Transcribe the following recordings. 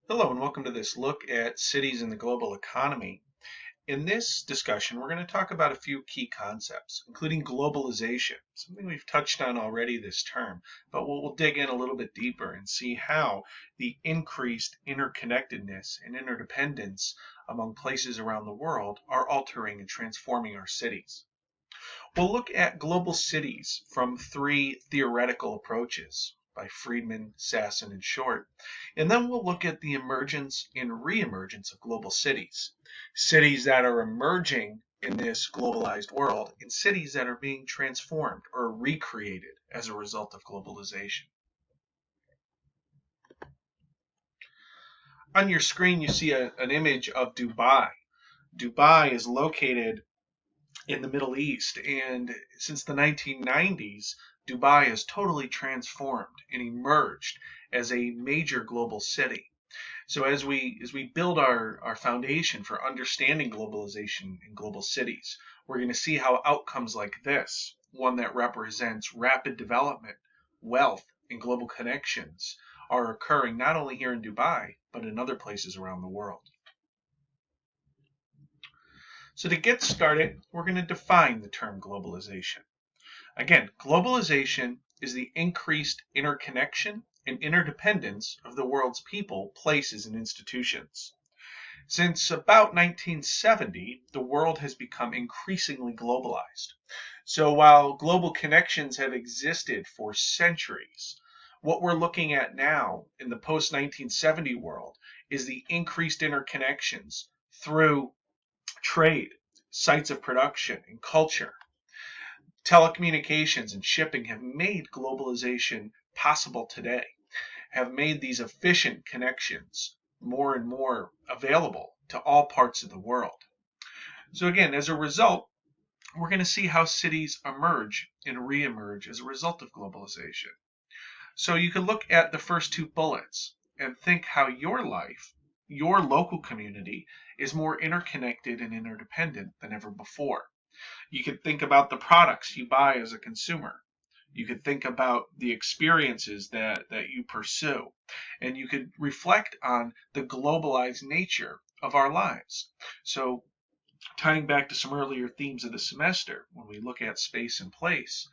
Hello and welcome to this look at cities in the global economy. In this discussion, we're going to talk about a few key concepts, including globalization, something we've touched on already this term, but we'll dig in a little bit deeper and see how the increased interconnectedness and interdependence among places around the world are altering and transforming our cities. We'll look at global cities from three theoretical approaches by Friedman, Sasson, and Short. And then we'll look at the emergence and re-emergence of global cities. Cities that are emerging in this globalized world and cities that are being transformed or recreated as a result of globalization. On your screen, you see an image of Dubai. Dubai is located in the Middle East. And since the 1990s, Dubai has totally transformed and emerged as a major global city. So as we build our foundation for understanding globalization in global cities, we're going to see how outcomes like this, one that represents rapid development, wealth, and global connections, are occurring not only here in Dubai, but in other places around the world. So to get started, we're going to define the term globalization. Again, globalization is the increased interconnection and interdependence of the world's people, places, and institutions. Since about 1970, the world has become increasingly globalized. So while global connections have existed for centuries, what we're looking at now in the post 1970 world is the increased interconnections through trade, sites of production, and culture. Telecommunications and shipping have made globalization possible today, have made these efficient connections more and more available to all parts of the world. So again, as a result, we're going to see how cities emerge and re-emerge as a result of globalization. So you can look at the first two bullets and think how your life, your local community, is more interconnected and interdependent than ever before. You could think about the products you buy as a consumer. You could think about the experiences that you pursue. And you could reflect on the globalized nature of our lives. So, tying back to some earlier themes of the semester, when we look at space and place,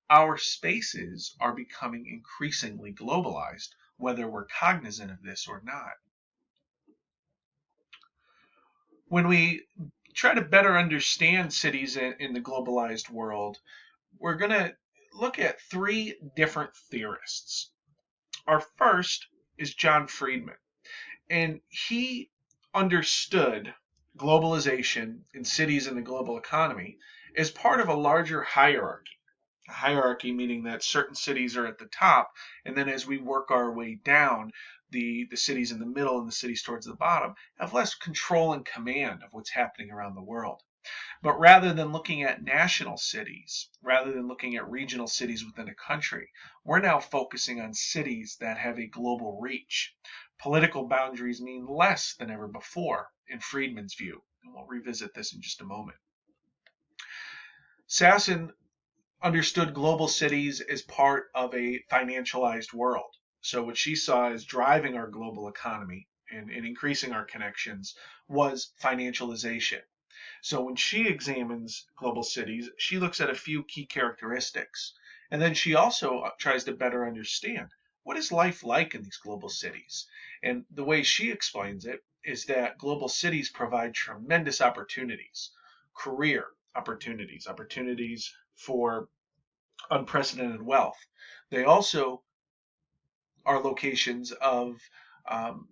our spaces are becoming increasingly globalized, whether we're cognizant of this or not. When we try to better understand cities in the globalized world, we're going to look at three different theorists. Our first is John Friedman, and he understood globalization in cities in the global economy as part of a larger hierarchy. A hierarchy meaning that certain cities are at the top, and then as we work our way down, the cities in the middle and the cities towards the bottom have less control and command of what's happening around the world. But rather than looking at national cities, rather than looking at regional cities within a country, we're now focusing on cities that have a global reach. Political boundaries mean less than ever before, in Friedman's view, and we'll revisit this in just a moment. Sasson understood global cities as part of a financialized world. So what she saw as driving our global economy and increasing our connections was financialization. So when she examines global cities, she looks at a few key characteristics. And then she also tries to better understand what is life like in these global cities. And the way she explains it is that global cities provide tremendous opportunities, career opportunities, opportunities for unprecedented wealth. They also are locations of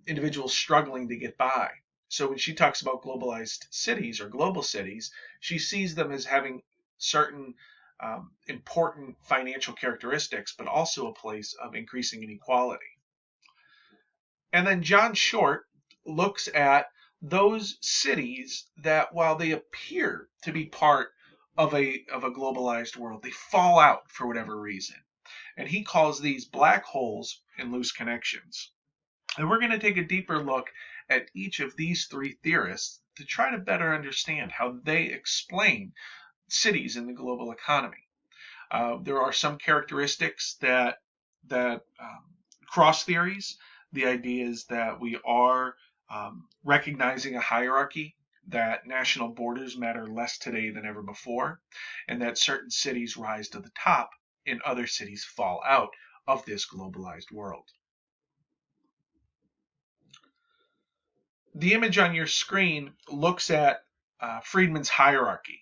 individuals struggling to get by. So when she talks about globalized cities or global cities, she sees them as having certain important financial characteristics, but also a place of increasing inequality. And then John Short looks at those cities that, while they appear to be part of a globalized world, they fall out for whatever reason. And he calls these black holes and loose connections. And we're going to take a deeper look at each of these three theorists to try to better understand how they explain cities in the global economy. There are some characteristics that cross theories The idea is that we are recognizing a hierarchy, that national borders matter less today than ever before, and that certain cities rise to the top and other cities fall out of this globalized world. The image on your screen looks at Friedman's hierarchy.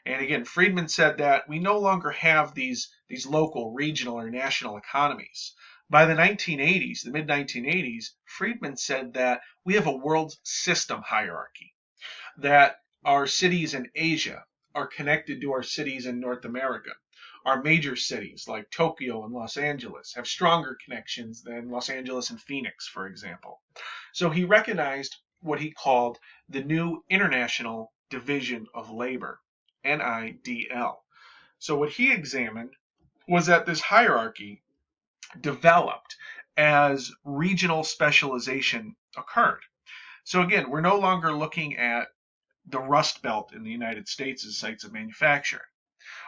And again, Friedman said that we no longer have these local, regional, or national economies. By the 1980s, the mid 1980s, Friedman said that we have a world system hierarchy, that our cities in Asia are connected to our cities in North America. Our major cities like Tokyo and Los Angeles have stronger connections than Los Angeles and Phoenix, for example. So he recognized what he called the new International Division of Labor, NIDL. So what he examined was that this hierarchy developed as regional specialization occurred. So again, we're no longer looking at the Rust Belt in the United States as sites of manufacturing.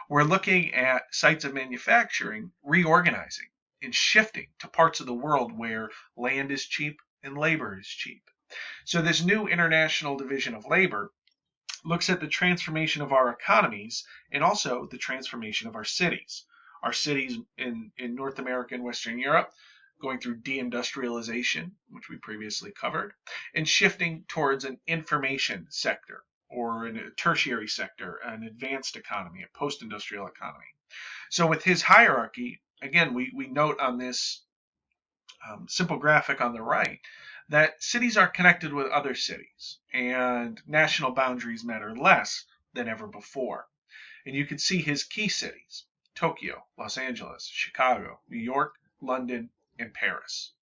We're looking at sites of manufacturing reorganizing and shifting to parts of the world where land is cheap and labor is cheap. So this new International Division of Labor looks at the transformation of our economies and also the transformation of our cities. Our cities in North America and Western Europe going through deindustrialization, which we previously covered, and shifting towards an information sector or a tertiary sector, an advanced economy, a post-industrial economy. So with his hierarchy, again, we note on this simple graphic on the right that cities are connected with other cities and national boundaries matter less than ever before. And you can see his key cities: Tokyo, Los Angeles, Chicago, New York, London, and Paris.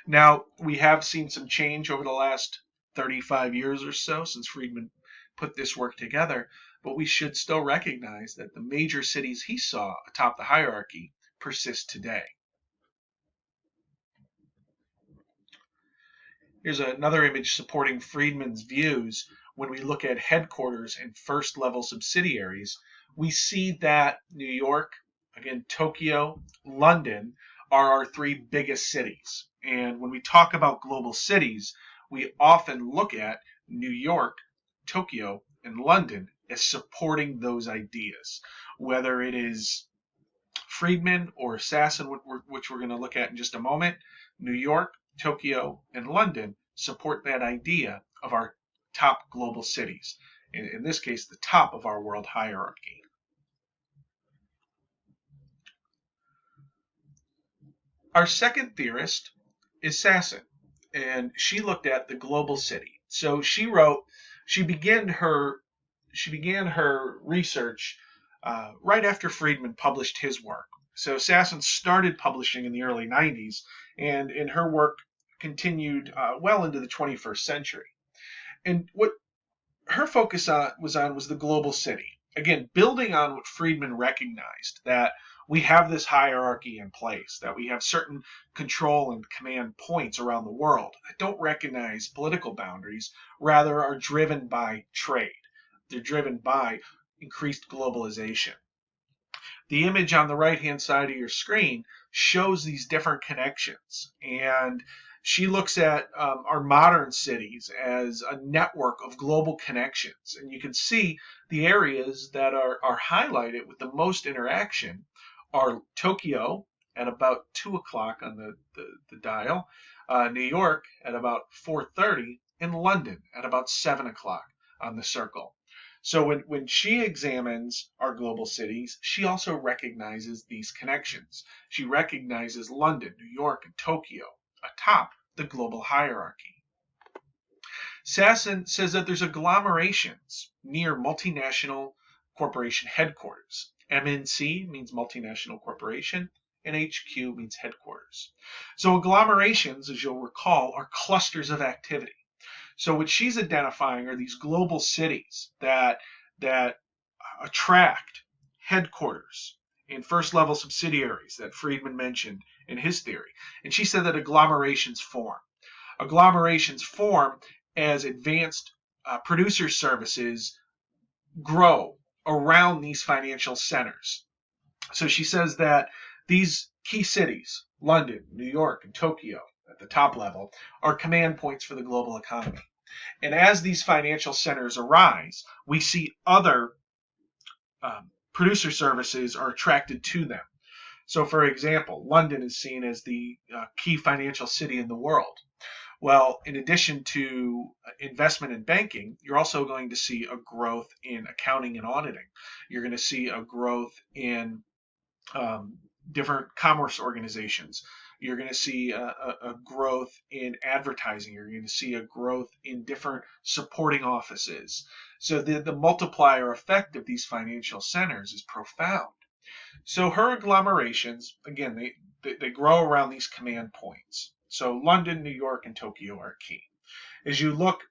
Now, we have seen some change over the last 35 years or so since Friedman put this work together, but we should still recognize that the major cities he saw atop the hierarchy persist today. Here's another image supporting Friedman's views. When we look at headquarters and first level subsidiaries, we see that New York, again, Tokyo, London are our three biggest cities. And when we talk about global cities, we often look at New York, Tokyo, and London as supporting those ideas, whether it is Friedman or Sasson, which we're going to look at in just a moment. New York, Tokyo, and London support that idea of our top global cities. In this case, the top of our world hierarchy. Our second theorist is Sasson, and she looked at the global city. So she began her research right after Friedman published his work. So Sasson started publishing in the early 90s, and in her work continued well into the 21st century. And what her focus was the global city. Again, building on what Friedman recognized, that we have this hierarchy in place, that we have certain control and command points around the world that don't recognize political boundaries, rather are driven by trade. They're driven by increased globalization. The image on the right-hand side of your screen shows these different connections, and she looks at our modern cities as a network of global connections. And you can see the areas that are highlighted with the most interaction are Tokyo at about 2 o'clock on the dial, New York at about 4:30, and London at about 7 o'clock on the circle. So when she examines our global cities, she also recognizes these connections. She recognizes London, New York, and Tokyo atop the global hierarchy. Sasson says that there's agglomerations near multinational corporation headquarters. MNC means multinational corporation, and HQ means headquarters. So agglomerations, as you'll recall, are clusters of activity. So what she's identifying are these global cities that attract headquarters and first level subsidiaries that Friedman mentioned in his theory. And she said that agglomerations form. Agglomerations form as advanced producer services grow around these financial centers. So she says that these key cities, London, New York, and Tokyo, at the top level, are command points for the global economy. And as these financial centers arise, we see other producer services are attracted to them. So, for example, London is seen as the key financial city in the world. Well, in addition to investment in banking, you're also going to see a growth in accounting and auditing. You're going to see a growth in different commerce organizations. You're going to see a growth in advertising. You're going to see a growth in different supporting offices. So the multiplier effect of these financial centers is profound. So her agglomerations, again, they grow around these command points. So London, New York, and Tokyo are key. As you look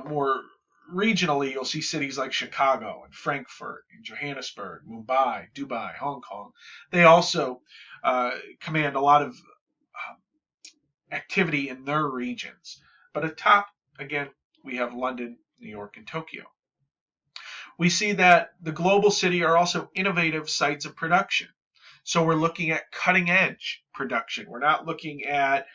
more regionally, you'll see cities like Chicago and Frankfurt and Johannesburg, Mumbai, Dubai, Hong Kong. They also command a lot of activity in their regions. But atop, again, we have London, New York, and Tokyo. We see that the global city are also innovative sites of production. So we're looking at cutting edge production. We're not looking at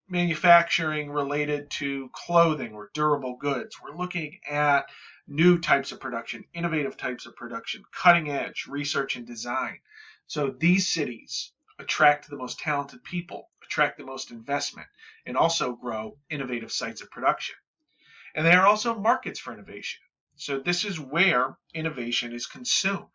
manufacturing related to clothing or durable goods. We're looking at new types of production, innovative types of production, cutting edge research and design. So these cities attract the most talented people, attract the most investment, and also grow innovative sites of production. And they are also markets for innovation. So this is where innovation is consumed.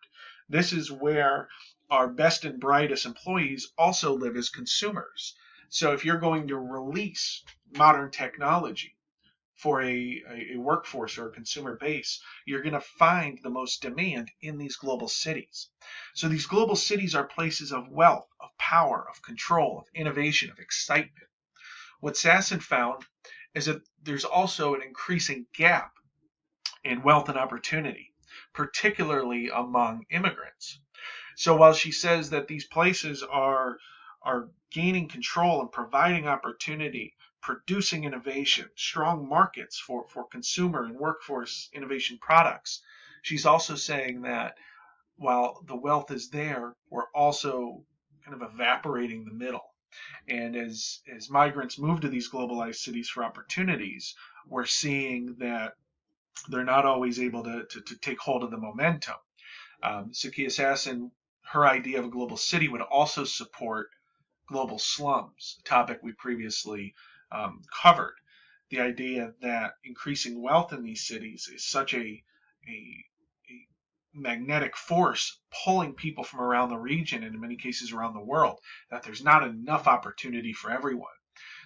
This is where our best and brightest employees also live as consumers. So if you're going to release modern technology for a workforce or a consumer base, you're going to find the most demand in these global cities. So these global cities are places of wealth, of power, of control, of innovation, of excitement. What Sasson found is that there's also an increasing gap in wealth and opportunity, particularly among immigrants. So while she says that these places are gaining control and providing opportunity, producing innovation, strong markets for consumer and workforce innovation products, she's also saying that while the wealth is there, we're also kind of evaporating the middle. And as migrants move to these globalized cities for opportunities, we're seeing that they're not always able to take hold of the momentum. Sakia Sasson, her idea of a global city would also support global slums, a topic we previously covered. The idea that increasing wealth in these cities is such a magnetic force pulling people from around the region and in many cases around the world, that there's not enough opportunity for everyone.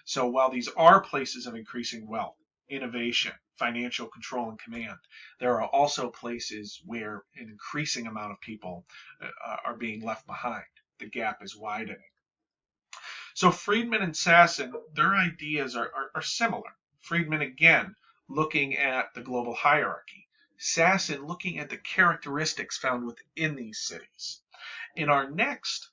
So while these are places of increasing wealth, innovation, financial control and command, there are also places where an increasing amount of people are being left behind. The gap is widening. So Friedman and Sasson, their ideas are similar. Friedman, again, looking at the global hierarchy. Sasson looking at the characteristics found within these cities. In our next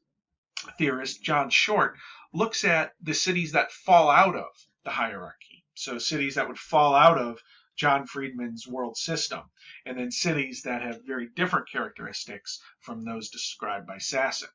theorist, John Short, looks at the cities that fall out of the hierarchy. So cities that would fall out of John Friedman's world system, and then cities that have very different characteristics from those described by Sasson.